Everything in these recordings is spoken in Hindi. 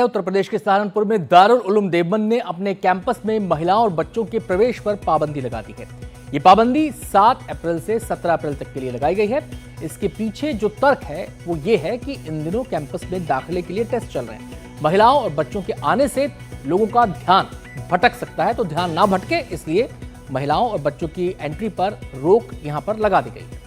उत्तर प्रदेश के सहारनपुर में दारुल उलूम देवबंद ने अपने कैंपस में महिलाओं और बच्चों के प्रवेश पर पाबंदी लगा दी है। ये पाबंदी 7 अप्रैल से 17 अप्रैल तक के लिए लगाई गई है। इसके पीछे जो तर्क है वो ये है कि इन दिनों कैंपस में दाखिले के लिए टेस्ट चल रहे हैं। महिलाओं और बच्चों के आने से लोगों का ध्यान भटक सकता है, तो ध्यान ना भटके इसलिए महिलाओं और बच्चों की एंट्री पर रोक यहां पर लगा दी गई है।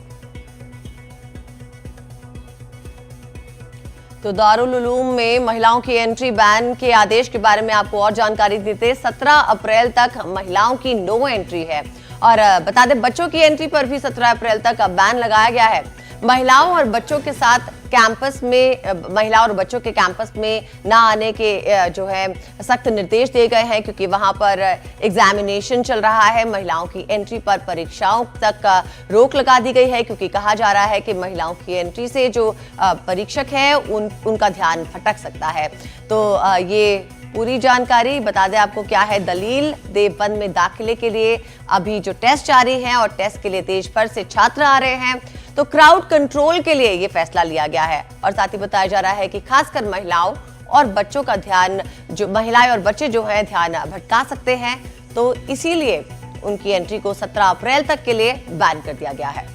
तो दारुल उलूम में महिलाओं की एंट्री बैन के आदेश के बारे में आपको और जानकारी देते। 17 अप्रैल तक महिलाओं की नो एंट्री है और बता दें बच्चों की एंट्री पर भी 17 अप्रैल तक बैन लगाया गया है। महिलाओं और बच्चों के साथ कैंपस में महिलाओं और बच्चों के कैंपस में ना आने के जो है सख्त निर्देश दिए गए हैं, क्योंकि वहां पर एग्जामिनेशन चल रहा है। महिलाओं की एंट्री पर परीक्षाओं तक रोक लगा दी गई है, क्योंकि कहा जा रहा है कि महिलाओं की एंट्री से जो परीक्षक है उनका ध्यान भटक सकता है। तो ये पूरी जानकारी बता दें आपको क्या है दलील। देवबंद में दाखिले के लिए अभी जो टेस्ट जारी है और टेस्ट के लिए देश भर से छात्र आ रहे हैं, तो क्राउड कंट्रोल के लिए ये फैसला लिया गया है। और साथ ही बताया जा रहा है कि खासकर महिलाओं और बच्चों का ध्यान, जो महिलाएं और बच्चे जो हैं ध्यान भटका सकते हैं, तो इसीलिए उनकी एंट्री को 17 अप्रैल तक के लिए बैन कर दिया गया है।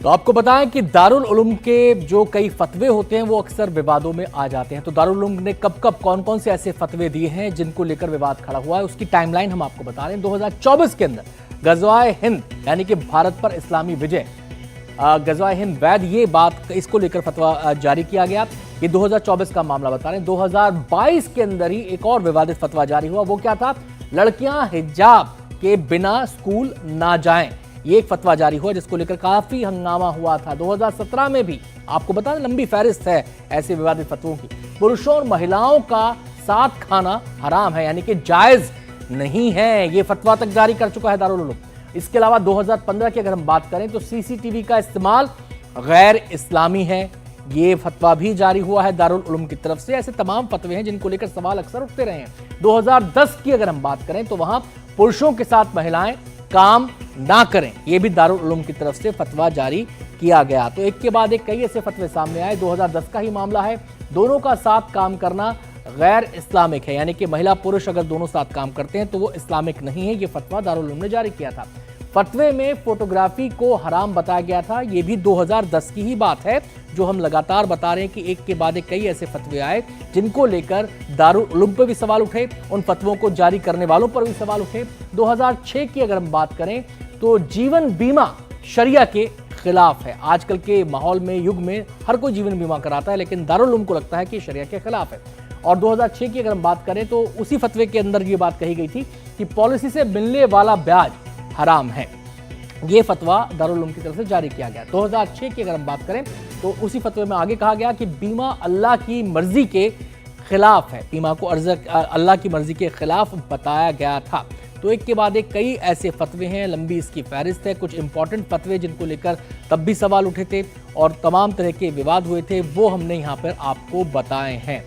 तो आपको बताएं कि दारुल उलूम के जो कई फतवे होते हैं वो अक्सर विवादों में आ जाते हैं। तो दारुल उलूम ने कब कब कौन कौन से ऐसे फतवे दिए हैं जिनको लेकर विवाद खड़ा हुआ है, उसकी टाइमलाइन हम आपको बता रहे हैं। 2024 के अंदर गज़वाए हिंद यानी कि भारत पर इस्लामी विजय, गज़वाए हिंद वैद, ये बात इसको लेकर फतवा जारी किया गया। ये 2024 का मामला बता रहे हैं। 2022 के अंदर ही एक और विवादित फतवा जारी हुआ। वो क्या था? लड़कियां हिजाब के बिना स्कूल ना जाएं, ये एक फतवा जारी हुआ जिसको लेकर काफी हंगामा हुआ था। 2017 में भी आपको बता दें, लंबी फहरिस्त है ऐसे विवादित फतवों की। पुरुषों और महिलाओं का साथ खाना हराम है यानी कि जायज नहीं है, ये फतवा तक जारी कर चुका है दारुल उलूम। इसके अलावा 2015 की अगर हम बात करें तो सीसीटीवी का इस्तेमाल गैर इस्लामी है, ये फतवा भी जारी हुआ है दारुल उलूम की तरफ से। ऐसे तमाम फतवे हैं जिनको लेकर सवाल अक्सर उठते रहे हैं। 2010 की अगर हम बात करें तो वहां पुरुषों के साथ महिलाएं काम ना करें, यह भी दारुल उलूम की तरफ से फतवा जारी किया गया। तो एक के बाद एक कई ऐसे फतवे सामने आए। 2010 का ही मामला है। दोनों का साथ काम करना गैर इस्लामिक है, यानी कि महिला पुरुष अगर दोनों साथ काम करते हैं तो वो इस्लामिक नहीं है, ये फतवा दारुल उलूम ने जारी किया था। फतवे में फोटोग्राफी को हराम बताया गया था, ये भी 2010 की ही बात है, जो हम लगातार बता रहे हैं कि एक के बाद एक कई ऐसे फतवे आए जिनको लेकर दारुल उलूम पर भी सवाल उठे, उन फतवों को जारी करने वालों पर भी सवाल उठे। 2006 की अगर हम बात करें तो जीवन बीमा शरिया के खिलाफ है। आजकल के माहौल में, युग में हर कोई जीवन बीमा कराता है, लेकिन दारुल उलूम को लगता है कि शरिया के खिलाफ है। और 2006 की अगर हम बात करें तो उसी फतवे के अंदर ये बात कही गई थी कि पॉलिसी से मिलने वाला ब्याज हराम है, ये फतवा दारुल उलूम की तरफ से जारी किया गया। 2006 की अगर हम बात करें तो उसी फतवे में आगे कहा गया कि बीमा अल्लाह की मर्जी के खिलाफ है, बीमा को अल्लाह की मर्जी के खिलाफ बताया गया था। तो एक के बाद एक कई ऐसे फतवे हैं, लंबी इसकी फहरिस्त है। कुछ इंपॉर्टेंट फतवे जिनको लेकर तब भी सवाल उठे थे और तमाम तरह के विवाद हुए थे, वो हमने यहाँ पर आपको बताए हैं।